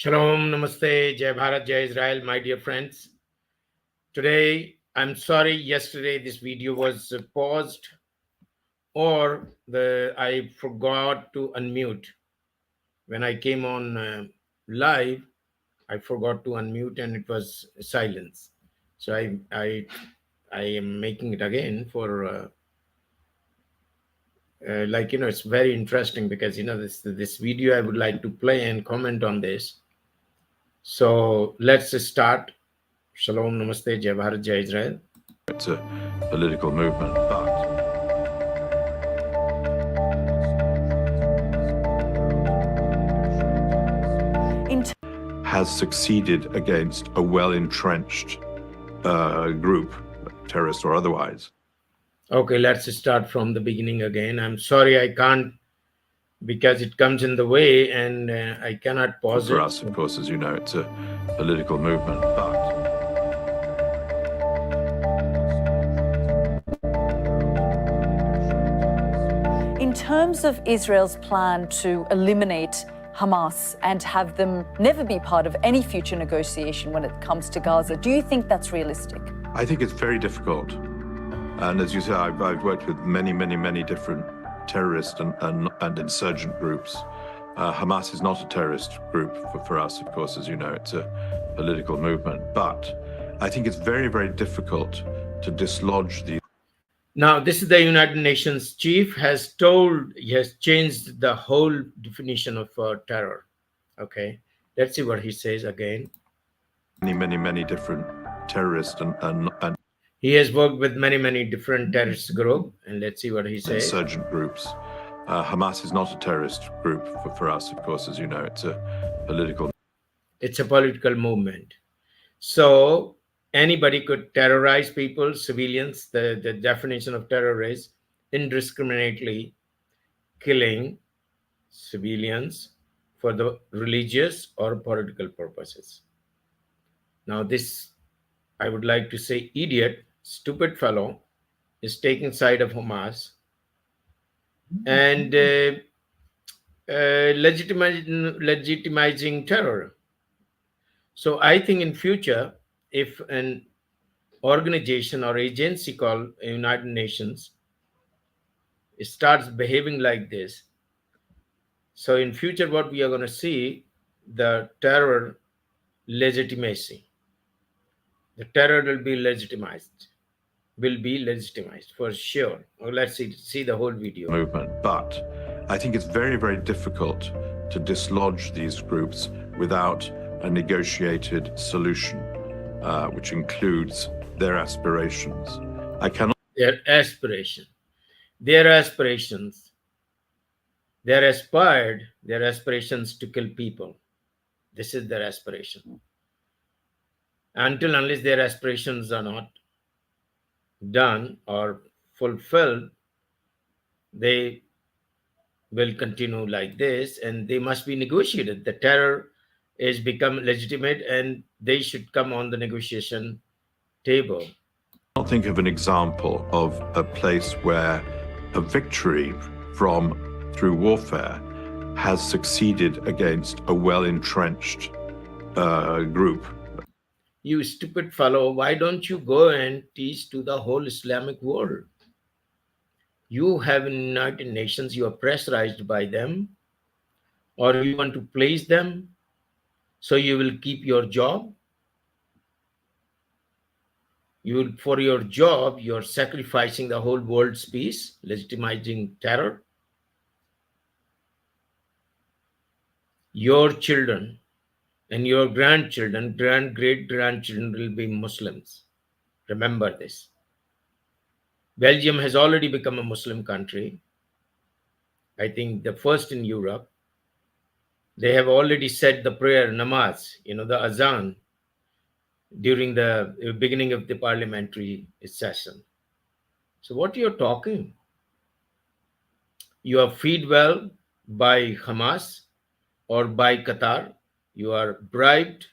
Shalom, Namaste, Jai Bharat, Jai Israel, my dear friends. Today, I'm sorry, yesterday this video was paused or I forgot to unmute. When I came on live, I forgot to unmute and it was silence. So I am making it again for it's very interesting because this video I would like to play and comment on this. So let's start. Shalom, Namaste, Jai Bharat, Jai Israel. It's a political movement, but has succeeded against a well-entrenched group, terrorist or otherwise. Okay, let's start from the beginning again. I'm sorry I can't because it comes in the way and I cannot pause For it. us, of course, as you know, it's a political movement, but in terms of Israel's plan to eliminate Hamas and have them never be part of any future negotiation when it comes to Gaza, do you think that's realistic? I think it's very difficult. And as you say, I've worked with many different terrorist and insurgent groups. Hamas is not a terrorist group for us, of course, as you know, it's a political movement. But I think it's very difficult to dislodge the. Now, this is the United Nations chief has changed the whole definition of terror. Okay, let's see what he says again. Many different terrorist and he has worked with many different terrorist groups, and let's see what he says. Insurgent groups. Hamas is not a terrorist group for us, of course, as you know, it's a political. It's a political movement. So anybody could terrorize people, civilians. The definition of terror is indiscriminately killing civilians for the religious or political purposes. Now this, I would like to say, idiot, stupid fellow is taking side of Hamas and legitimizing terror. So I think in future, if an organization or agency called United Nations starts behaving like this, so in future what we are going to see, the terror legitimacy. The terror will be legitimized for sure. Well, let's see the whole video. Movement, but I think it's very difficult to dislodge these groups without a negotiated solution, which includes their aspirations. I cannot. Their aspirations. Their aspirations to kill people. This is their aspiration. Unless their aspirations are not done or fulfilled, they will continue like this, and they must be negotiated. The terror is become legitimate, and they should come on the negotiation table. I can't think of an example of a place where a victory through warfare has succeeded against a well-entrenched group. You stupid fellow, why don't you go and teach to the whole Islamic world? You have United Nations, you are pressurized by them, or you want to place them so you will keep your job. For your job, you're sacrificing the whole world's peace, legitimizing terror. Your children and your grandchildren, great-grandchildren will be Muslims. Remember this. Belgium has already become a Muslim country. I think the first in Europe. They have already said the prayer, namaz, the azan, during the beginning of the parliamentary session. So what you're talking? You are feed well by Hamas or by Qatar. You are bribed.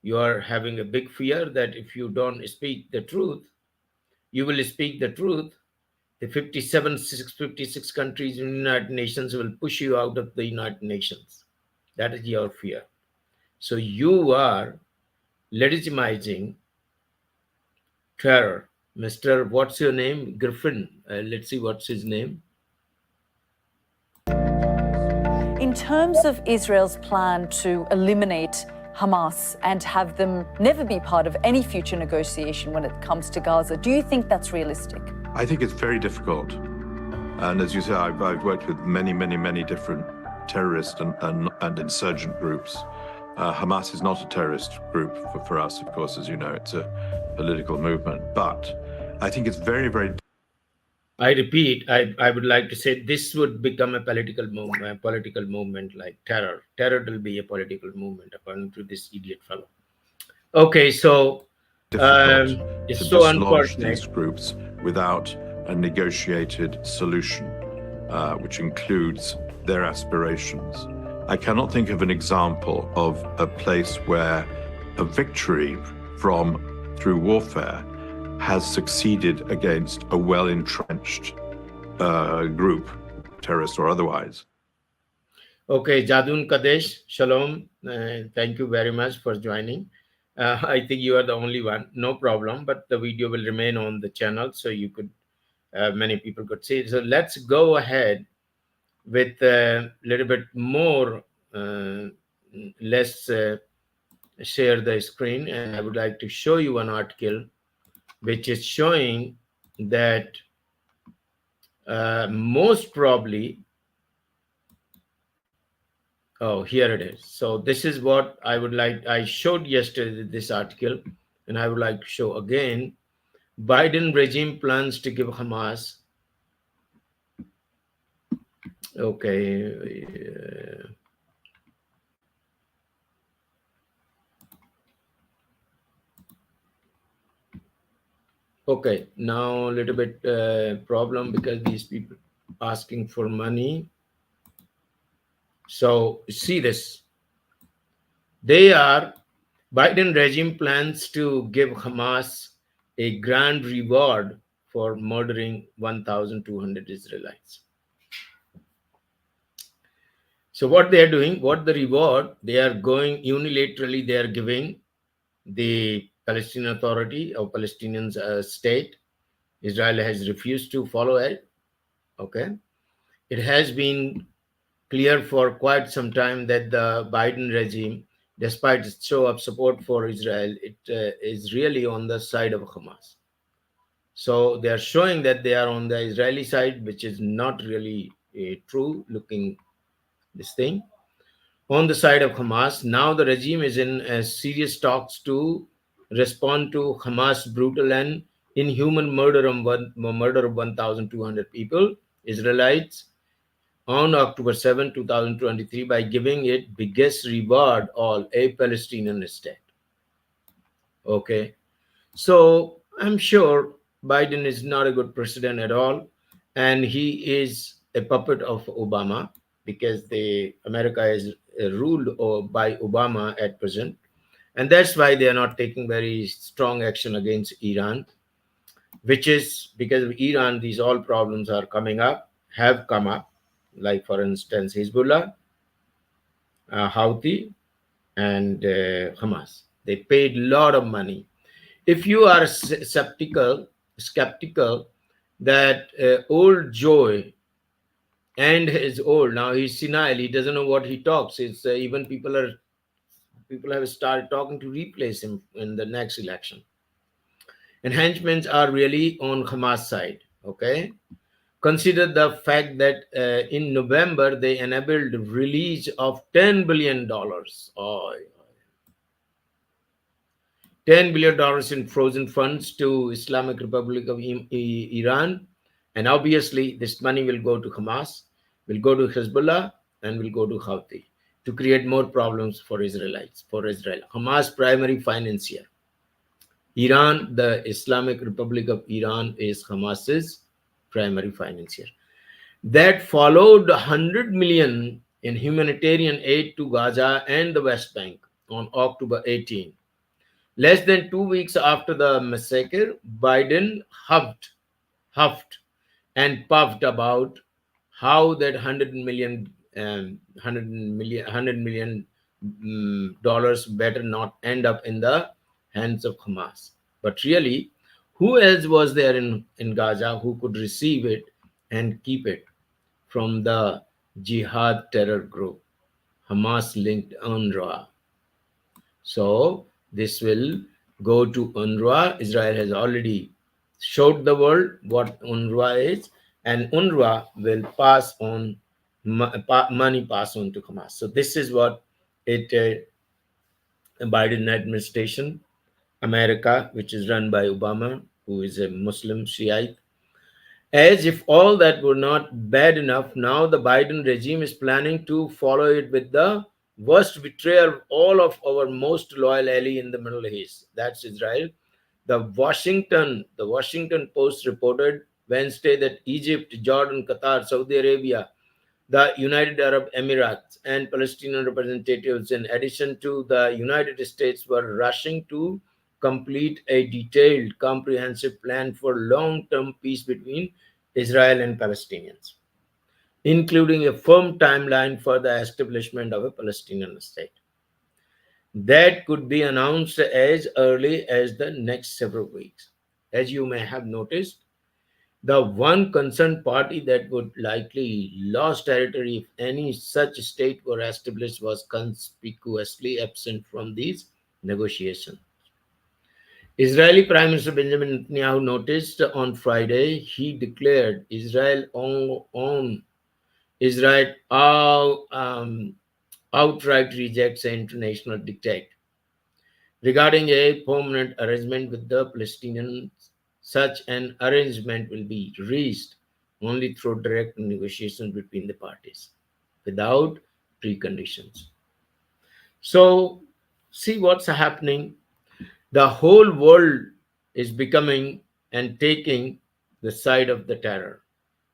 You are having a big fear that if you don't speak the truth, you will speak the truth. The 56 countries in the United Nations will push you out of the United Nations. That is your fear. So you are legitimizing terror. Mr. What's your name? Griffin. Let's see what's his name. In terms of Israel's plan to eliminate Hamas and have them never be part of any future negotiation when it comes to Gaza, do you think that's realistic? I think it's very difficult. And as you say, I've worked with many, many, many different terrorist and insurgent groups. Hamas is not a terrorist group for us, of course, as you know, it's a political movement. But I think it's very, very I repeat, I would like to say this would become a political movement like terror. Terror will be a political movement, according to this idiot fellow. Okay, so difficult it's to so dislodge unfortunate. these groups without a negotiated solution, which includes their aspirations. I cannot think of an example of a place where a victory through warfare has succeeded against a well-entrenched group, terrorist or otherwise. Okay, Jadun Kadesh, Shalom. Thank you very much for joining. I think you are the only one. No problem, but the video will remain on the channel, so you could, many people could see it. So let's go ahead with a little bit more. Let's share the screen, and I would like to show you an article which is showing that most probably, oh, here it is. So this is what I would like, I showed yesterday this article, and I would like to show again. Biden regime plans to give Hamas, okay, okay, now a little bit problem because these people asking for money. So see this. Biden regime plans to give Hamas a grand reward for murdering 1,200 Israelites. So what they are doing, what the reward, they are going unilaterally, they are giving the Palestinian Authority or Palestinian state. Israel has refused to follow it. Okay. It has been clear for quite some time that the Biden regime, despite its show of support for Israel, it is really on the side of Hamas. So they are showing that they are on the Israeli side, which is not really true looking this thing. On the side of Hamas, now the regime is in serious talks to respond to Hamas' brutal and inhuman murder of 1,200 people, Israelites, on October 7, 2023, by giving it biggest reward all, a Palestinian state. Okay. So I'm sure Biden is not a good president at all. And he is a puppet of Obama because America is ruled by Obama at present. And that's why they are not taking very strong action against Iran, which is because of Iran, these all problems are coming up, have come up, like for instance, Hezbollah, Houthi, and Hamas. They paid a lot of money. If you are skeptical that old Joe, and his old, now he's senile, he doesn't know what he talks. It's even people have started talking to replace him in the next election. Enhancements are really on Hamas side. Okay, consider the fact that in November they enabled release of $10 billion. Oh, $10 billion in frozen funds to Islamic Republic of Iran. And obviously, this money will go to Hamas, will go to Hezbollah, and will go to Houthi to create more problems for Israelites, for Israel. Hamas primary financier. Iran, the Islamic Republic of Iran, is Hamas's primary financier. That followed 100 million in humanitarian aid to Gaza and the West Bank on October 18. Less than 2 weeks after the massacre, Biden huffed and puffed about how that $100 million dollars better not end up in the hands of Hamas. But really, who else was there in Gaza who could receive it and keep it from the Jihad terror group, Hamas linked UNRWA? So this will go to UNRWA. Israel has already showed the world what UNRWA is, and UNRWA will pass on money pass on to Hamas. So this is what it Biden administration, America, which is run by Obama, who is a Muslim Shiite. As if all that were not bad enough, now the Biden regime is planning to follow it with the worst betrayal of all of our most loyal ally in the Middle East. That's Israel. The Washington Post reported Wednesday that Egypt, Jordan, Qatar, Saudi Arabia, the United Arab Emirates, and Palestinian representatives, in addition to the United States, were rushing to complete a detailed, comprehensive plan for long term peace between Israel and Palestinians, including a firm timeline for the establishment of a Palestinian state that could be announced as early as the next several weeks. As you may have noticed, the one concerned party that would likely lose territory if any such state were established was conspicuously absent from these negotiations. Israeli Prime Minister Benjamin Netanyahu noticed on Friday he declared Israel outright rejects an international dictate regarding a permanent arrangement with the Palestinians. Such an arrangement will be reached only through direct negotiations between the parties without preconditions. So, see what's happening. The whole world is becoming and taking the side of the terror.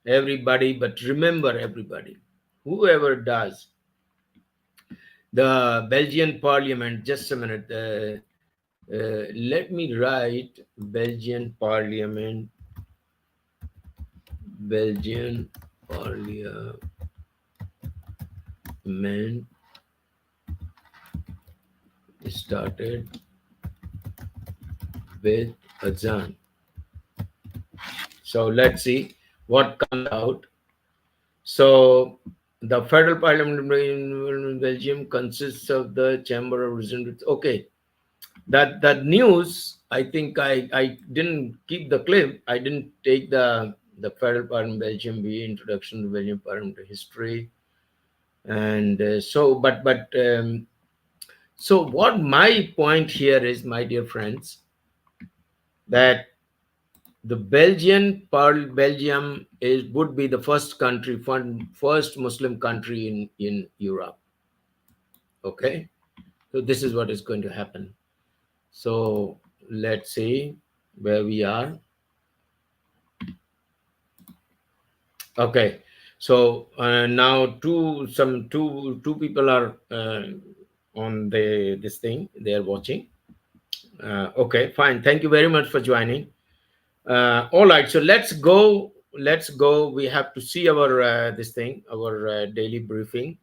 Everybody, but remember, everybody, whoever does, the Belgian parliament, just a minute, let me write Belgian parliament started with Azan. So let's see what comes out. So the federal parliament in Belgium consists of the Chamber of Representatives. Okay, that news, I think I didn't keep the clip. I didn't take the federal parliament Belgium be introduction to Belgian parliament history, and so what my point here is, my dear friends, that the Belgium would be the first Muslim country in Europe. Okay, so this is what is going to happen. So let's see where we are. Okay, so now two people are on this thing. They are watching. Okay, fine. Thank you very much for joining. All right, so let's go. We have to see our our daily briefing.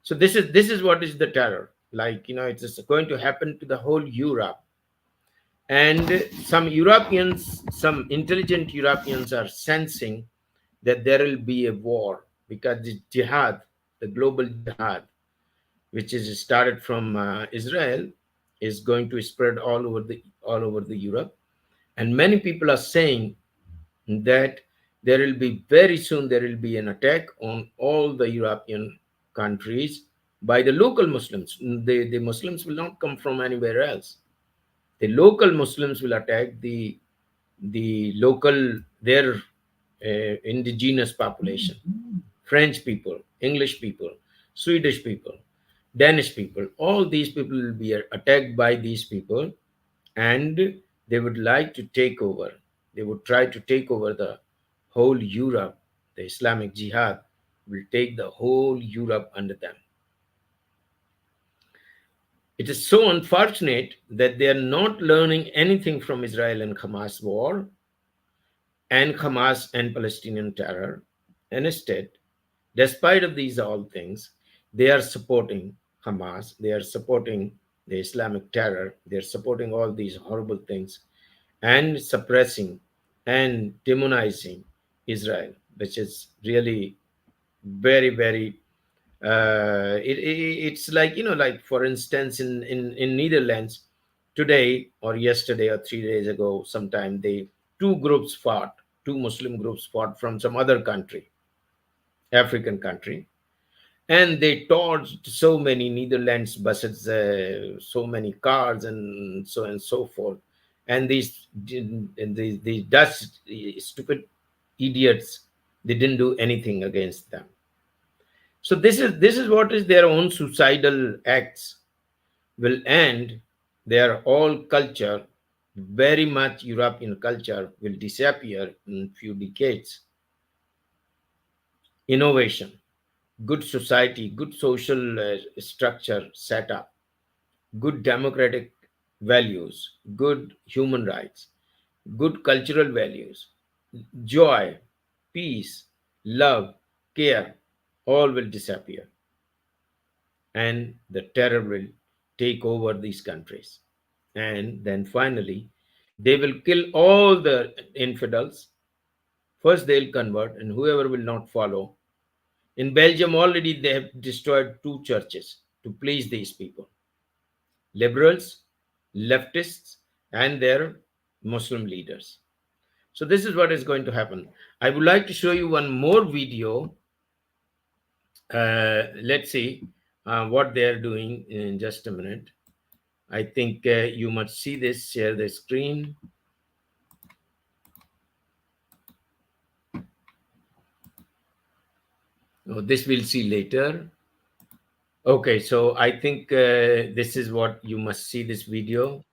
So this is what is the terror. Like, it's going to happen to the whole Europe. And some intelligent Europeans are sensing that there will be a war, because the jihad, the global jihad, which is started from Israel, is going to spread all over the Europe. And many people are saying that very soon there will be an attack on all the European countries by the local Muslims. The Muslims will not come from anywhere else. The local Muslims will attack the their indigenous population, French people, English people, Swedish people, Danish people. All these people will be attacked by these people, and they would like to take over. They would try to take over the whole Europe. The Islamic Jihad will take the whole Europe under them. It is so unfortunate that they are not learning anything from Israel and Hamas war and Hamas and Palestinian terror. And instead, despite of these all things, they are supporting Hamas. They are supporting the Islamic terror. They are supporting all these horrible things and suppressing and demonizing Israel, which is really very, very. It's like, like for instance, in Netherlands today or yesterday or 3 days ago, sometime two groups fought, two Muslim groups fought from some other country, African country, and they torched so many Netherlands buses, so many cars, and so forth. And these Dutch stupid idiots, they didn't do anything against them. So this is what is their own suicidal acts will end. Their whole culture, very much European culture, will disappear in few decades. Innovation, good society, good social structure set up, good democratic values, good human rights, good cultural values, joy, peace, love, care, all will disappear. And the terror will take over these countries. And then finally, they will kill all the infidels. First, they'll convert, and whoever will not follow. In Belgium, already they have destroyed two churches to please these people, liberals, leftists, and their Muslim leaders. So, this is what is going to happen. I would like to show you one more video. Let's see what they are doing in just a minute. I think you must see this. Share the screen. Oh, this we'll see later. Okay, so I think this is what you must see this video.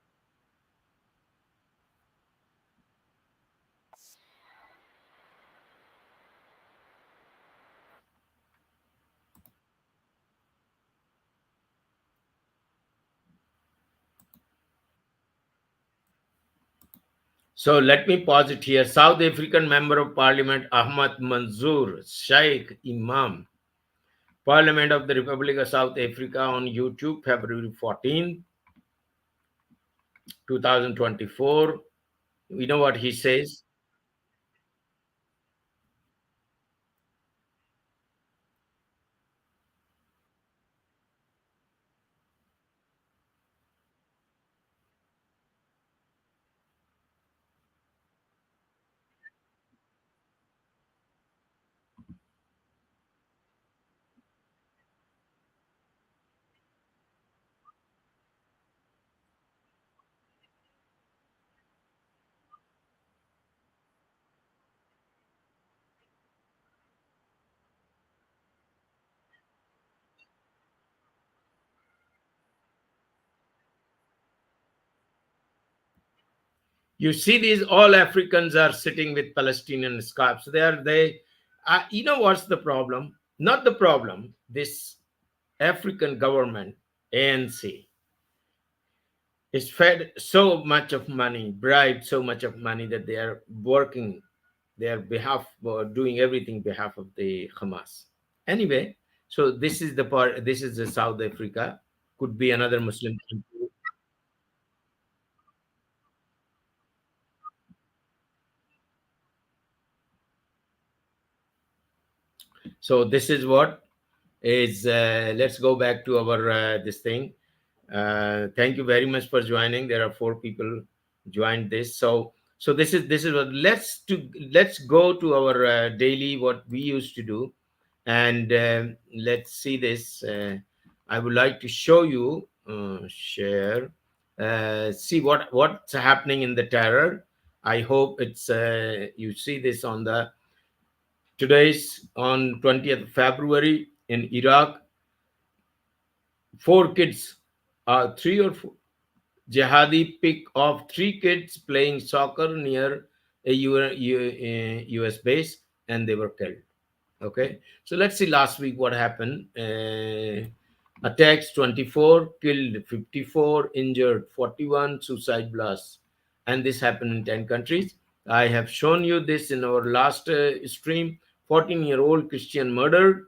So let me pause it here. South African Member of Parliament Ahmad Manzoor Sheikh Imam, Parliament of the Republic of South Africa, on YouTube, February 14, 2024. We know what he says. You see, these all Africans are sitting with Palestinian scarves. You know what's the problem? Not the problem. This African government, ANC, is fed so much of money, bribed so much of money that they are working their behalf, doing everything behalf of the Hamas. Anyway, so this is the part. This is the South Africa. Could be another Muslim country. So this is what is. Let's go back to our this thing. Thank you very much for joining. There are 4 people joined this. So this is what. Let's go to our daily what we used to do, and let's see this. I would like to show you. Share. See what's happening in the terror. I hope it's you see this on the today's on 20th February in Iraq. 4 kids, 3 or 4 jihadi pick off 3 kids playing soccer near a US base, and they were killed. Okay, so let's see last week what happened. Attacks 24, killed 54, injured 41, suicide blasts, and this happened in 10 countries. I have shown you this in our last stream. 14-year-old Christian murdered,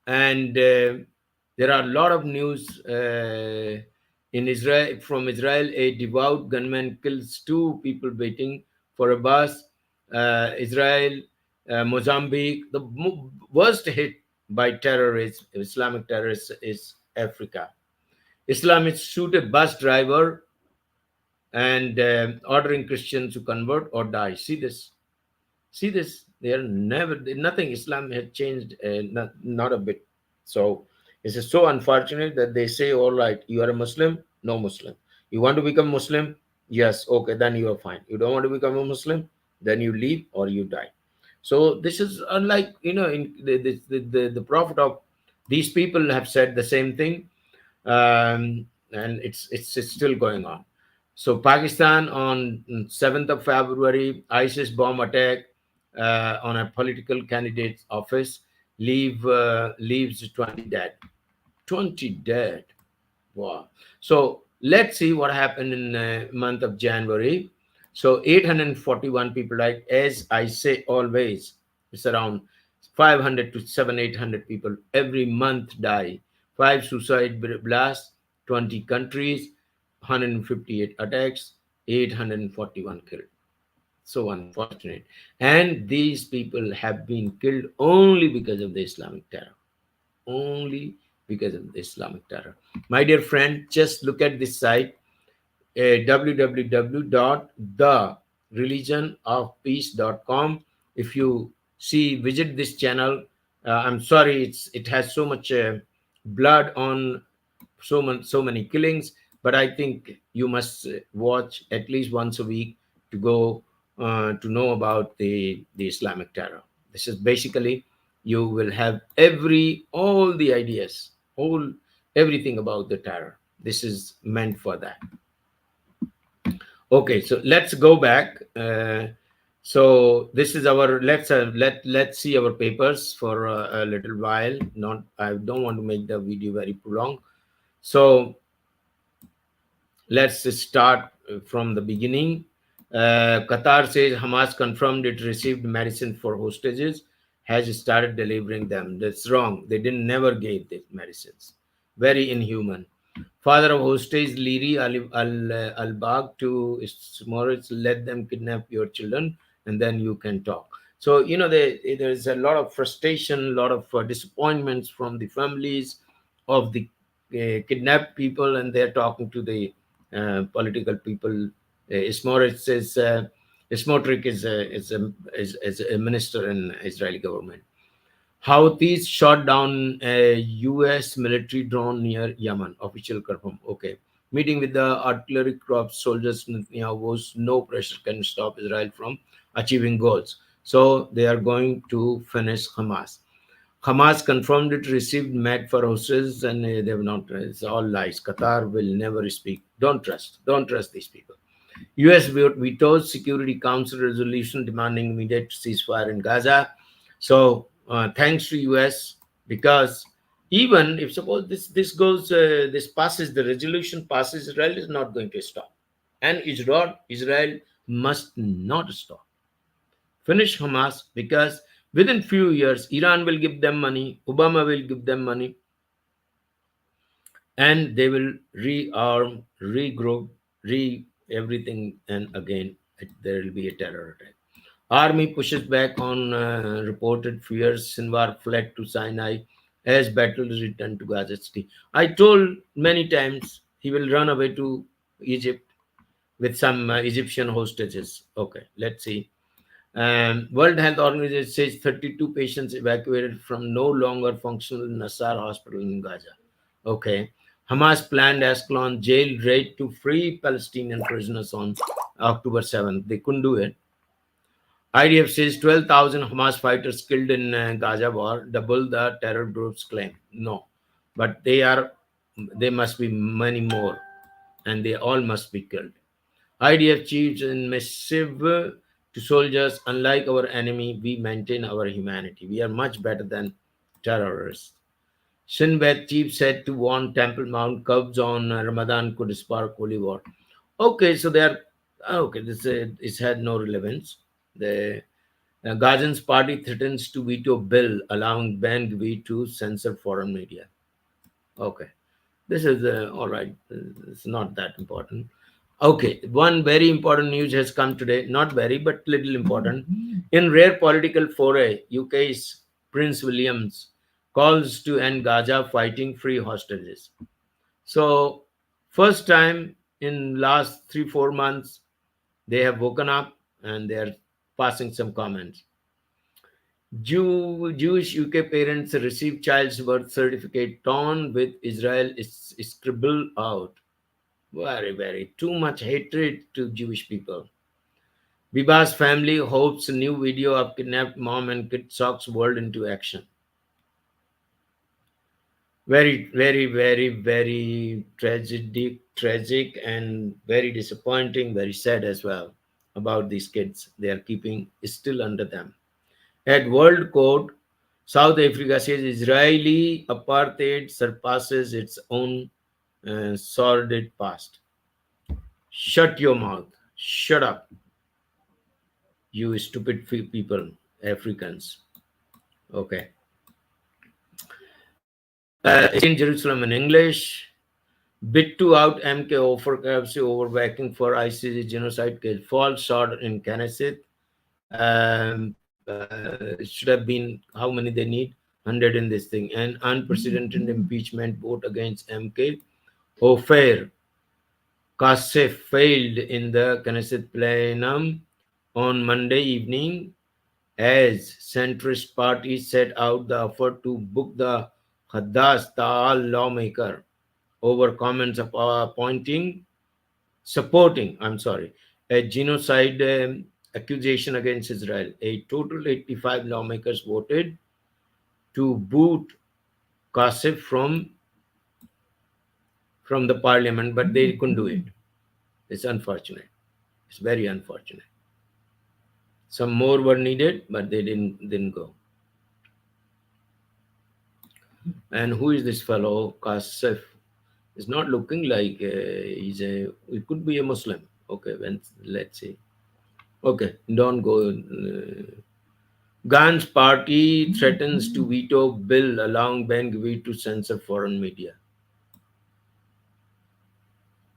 and There are a lot of news in Israel, from Israel. A devout gunman kills two people waiting for a bus. Israel, Mozambique. The worst hit by terrorists, Islamic terrorists, is Africa. Islamists shoot a bus driver and ordering Christians to convert or die. See this. See this. They are never, nothing. Islam has changed, not a bit. So it's just so unfortunate that they say, all right, you are a Muslim, no Muslim. You want to become Muslim? Yes, okay, then you are fine. You don't want to become a Muslim, then you leave or you die. So this is unlike, in the Prophet of these people have said the same thing, and it's still going on. So Pakistan on 7th of February, ISIS bomb attack on a political candidate's office, leaves 20 dead. 20 dead. Wow. So let's see what happened in the month of January. So 841 people died. As I say always, it's around 500 to 800 people every month die. 5 suicide blasts, 20 countries, 158 attacks, 841 killed. So unfortunate. And these people have been killed only because of the Islamic terror. Only because of the Islamic terror. My dear friend, just look at this site, www.thereligionofpeace.com. If you visit this channel. I'm sorry, it has so much blood on, so many killings, but I think you must watch at least once a week to go to know about the Islamic terror. This is basically, you will have all the ideas, everything about the terror. This is meant for that. Okay, so let's go back. So this is our, let's see our papers for a little while. Not, I don't want to make the video very prolonged. So let's start from the beginning. Qatar says Hamas confirmed it received medicine for hostages, has started delivering them. That's wrong. They never gave the medicines. Very inhuman. Father of hostage Liri al-Bag to Moritz, let them kidnap your children and then you can talk. So, there's a lot of frustration, a lot of disappointments from the families of the kidnapped people, and they're talking to the political people. Smotrich is a minister in Israeli government. Houthis shot down a U.S. military drone near Yemen. Official confirm. Okay. Meeting with the artillery corps soldiers, Netanyahu's no pressure can stop Israel from achieving goals. So they are going to finish Hamas. Hamas confirmed it received med for hostages, and they have not. It's all lies. Qatar will never speak. Don't trust these people. U.S. vetoes Security Council resolution demanding immediate ceasefire in Gaza. So thanks to U.S., because even if suppose this goes, this passes, the resolution passes, Israel is not going to stop, and Israel must not stop. Finish Hamas, because within few years Iran will give them money, Obama will give them money, and they will rearm, regroup, everything, and again there will be a terror attack. Army pushes back on reported fears. Sinwar fled to Sinai as battles return to Gaza City. I told many times he will run away to Egypt with some Egyptian hostages. Okay, let's see. World Health Organization says 32 patients evacuated from no longer functional Nassar hospital in Gaza. Okay. Hamas planned Ascalon jail raid to free Palestinian prisoners on October 7th. They couldn't do it. IDF says 12,000 Hamas fighters killed in Gaza war, double the terror group's claim. No, but there must be many more, and they all must be killed. IDF chiefs in massive to soldiers, unlike our enemy, we maintain our humanity. We are much better than terrorists. Shin Bet chief said to warn Temple Mount curbs on Ramadan could spark holy war. Okay, so they are okay. This had no relevance. The Gazans party threatens to veto bill allowing Ben Gvir to censor foreign media. Okay. This is all right. It's not that important. Okay. One very important news has come today. Not very, but little important. In rare political foray, UK's Prince William's calls to end Gaza fighting free hostages. So, first time in last 3-4 months, they have woken up and they are passing some comments. Jewish UK parents receive child's birth certificate torn with Israel is scribbled out. Very, very too much hatred to Jewish people. Biba's family hopes a new video of kidnapped mom and kid shocks world into action. Very, very, very, very tragic, and very disappointing, very sad as well about these kids. They are keeping still under them. At World Court, South Africa says Israeli apartheid surpasses its own sordid past. Shut your mouth. Shut up, you stupid people, Africans. Okay. It's in Jerusalem in English. Bit to out MK offer KFC over backing for ICC genocide case. False shot in Knesset. It should have been how many they need? 100 in this thing. And unprecedented impeachment vote against MK. Ofer Kasef failed in the Knesset plenum on Monday evening as centrist parties set out the effort to book the Hadass Ta'al lawmaker over comments of supporting a genocide accusation against Israel. A total 85 lawmakers voted to boot Kasef from the parliament, but they couldn't do it. It's unfortunate. It's very unfortunate. Some more were needed, but they didn't go. And who is this fellow? Kasef is not looking like he could be a Muslim. Okay, let's see. Okay, don't go. Gantz party threatens to veto bill allowing Ben-Gvir to censor foreign media.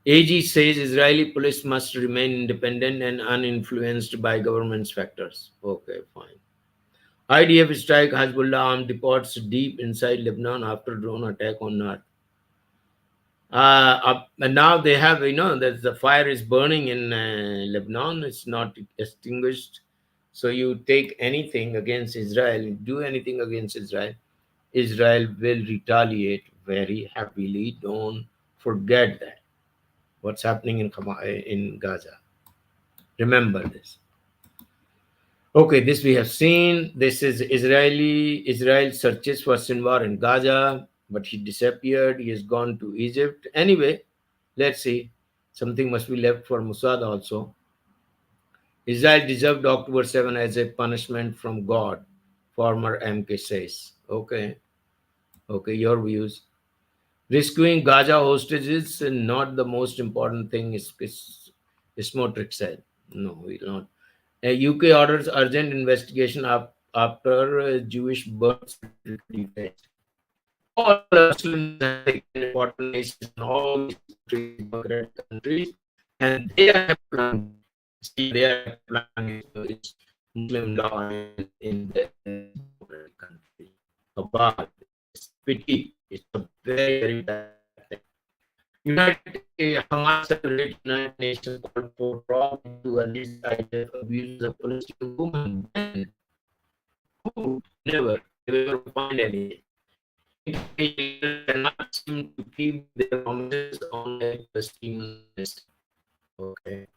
AG says Israeli police must remain independent and uninfluenced by government's factors. Okay, fine. IDF strike Hezbollah armed depots deep inside Lebanon after drone attack on North. And now they have, that the fire is burning in Lebanon. It's not extinguished. So you take anything against Israel, do anything against Israel, Israel will retaliate very heavily. Don't forget that. What's happening in Gaza. Remember this. Okay, this we have seen. This is Israel searches for Sinwar in Gaza, but he disappeared. He has gone to Egypt. Anyway, let's see. Something must be left for Mossad also. Israel deserved October 7 as a punishment from God, former MK says. Okay, your views. Rescuing Gaza hostages is not the most important thing, Smotrich said. No, we'll not. UK orders urgent investigation after Jewish birth certificate. All Muslims have taken important nations in all these countries, and they are applying Muslim law in the country. About pity, it's a very, very bad thing. Hamas celebrated United Nations called for wrong to alleged IDF abuse of Palestinian women. Who never find anything. Cannot seem to keep their promises on a Palestinian list. Okay,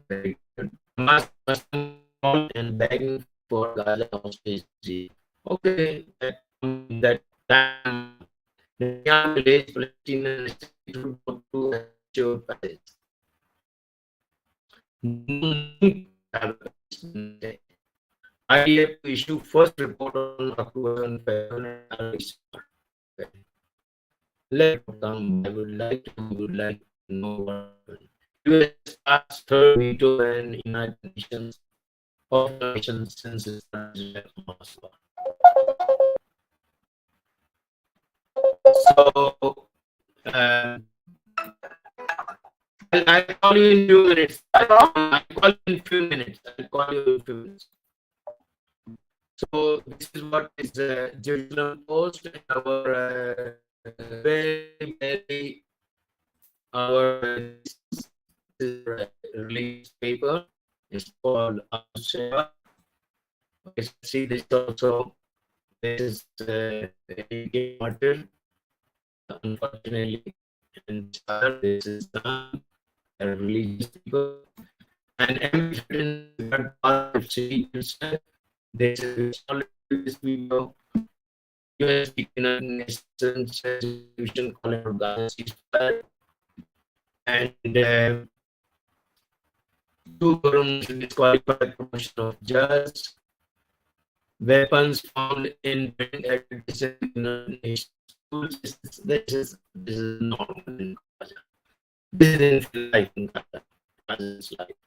very good. Hamas must call and begging for Gaza hostage. Okay, that time the young village Palestinian state will go to a sure passage. IDF to issue first report on October and February. Let come. I would like to know what happened. US passed third veto and United Nations of nations since its So I'll call you in 2 minutes. I'll call you in few minutes. I'll call you in few minutes. So this is what is Jerusalem Post, our very our release paper. It's called Al-Sheba. Okay, so see this also. This is a martyr, unfortunately, and this is done a religious people. And every part of city itself, this is all this video. US United Nations resolution calling for Gaza ceasefire, and two governments disqualify promotion of judge. Weapons found in United Nations schools. This is normal in Gaza. This is in life in Gaza. Gaza's life.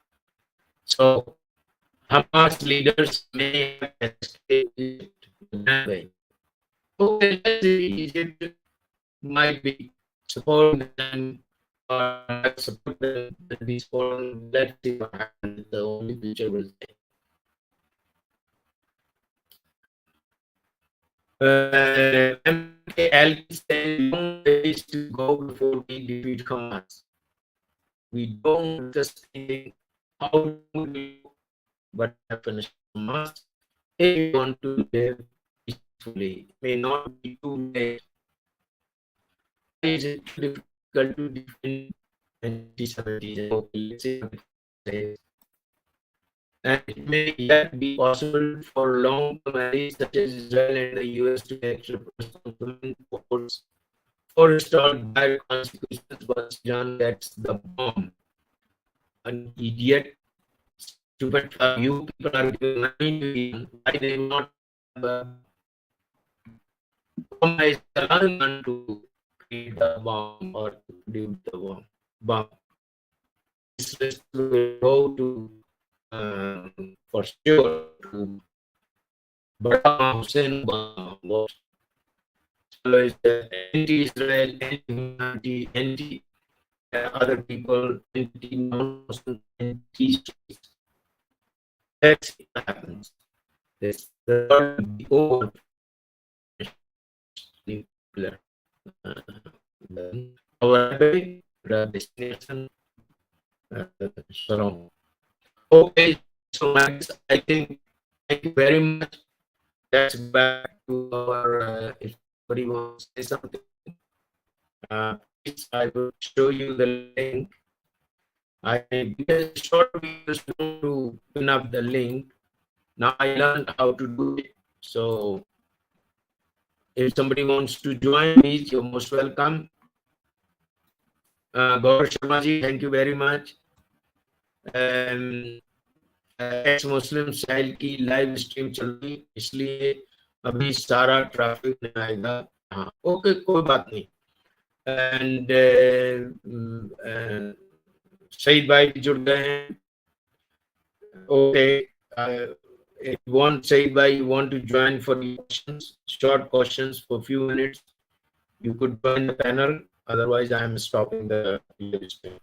So Hamas leaders may have escaped that way. Okay, let's see, Egypt might be supporting them or supporting these foreign. Let's see what happens. The only future will say. MKL said long ways to go before we defeat Hamas. We don't just think how do we, but finish Hamas if we want to live peacefully. It may not be too late. Is it difficult to defend 2070? Okay, let's see what it says. And it may yet be possible for long-term allies such as Israel and the US to take responsibility for installed dire consequences once Iran gets the bomb. An idiot, stupid, you people are giving money to Iran. Why they not compromise Iran to create the bomb or to produce the bomb? This list will go to for sure to Barack Hussein Obama was always anti-Israel, anti-humanity, anti other people, anti-Muslim, anti-Jews. That's what happens. This the world will be over. Nuclear. Our destination. Shalom. Okay, so Max, I think thank you very much. Let's back to our if anybody wants to say something, please, I will show you the link. I did a short videos to pin up the link. Now I learned how to do it. So if somebody wants to join me, you're most welcome. Gaurav Sharma ji, thank you very much. Ex Muslim Sahil की live stream चल रही, इसलिए अभी सारा traffic नहीं आएगा. हाँ, okay, कोई बात नहीं. एंड सईद भाई जुड़ गए हैं. Okay, if you want, Said bhai, you want to join for questions, short questions for a few minutes, you could join the panel. Otherwise, I am stopping the live stream.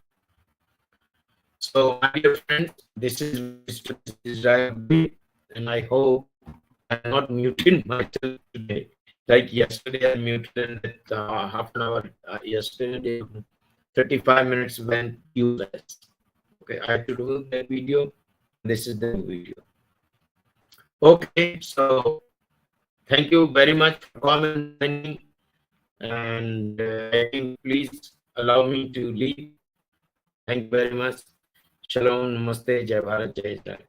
So, my dear friends, this is Mr. Israel, and I hope I'm not muting myself today. Like yesterday, I muted half an hour. Yesterday, 35 minutes went useless. Okay, I had to do that video. This is the video. Okay, so thank you very much for commenting, and I think please allow me to leave. Thank you very much. Shalom, namaste, Jai Bharat, Jai Israel.